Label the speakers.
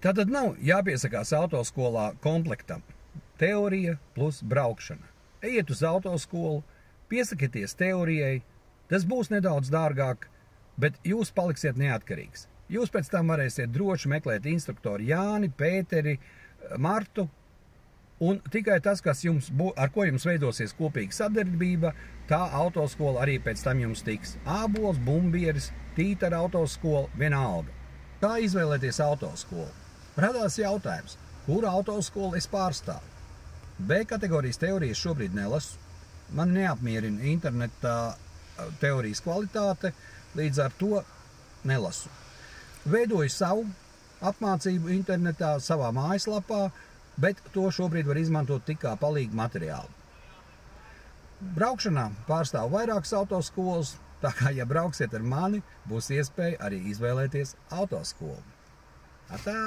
Speaker 1: Tātad nav jāpiesakās autoskolā komplektam. Teorija plus braukšana. Ejiet uz autoskolu, piesakieties teorijai, tas būs nedaudz dārgāk, bet jūs paliksiet neatkarīgs. Jūs pēc tam varēsiet droši meklēt instruktoru Jāni, Pēteri, Martu, un tikai tas, ar ko jums veidosies kopīga sadarbība, tā autoskola arī pēc tam jums tiks. Ābols, Bumbieris, Tītara autoskola, vienalga. Kā izvēlēties autoskolu? Radās jautājums, kuru autoskolu es pārstāvu? B kategorijas teorijas šobrīd nelasu. Man neapmierina internetā teorijas kvalitāte, līdz ar to nelasu. Veidoju savu apmācību internetā, savā mājaslapā, bet to šobrīd var izmantot tik kā palīgu materiālu. Braukšanā pārstāvu vairākas autoskolas, tā kā, ja brauksiet ar mani, būs iespēja arī izvēlēties autoskolu. Atā!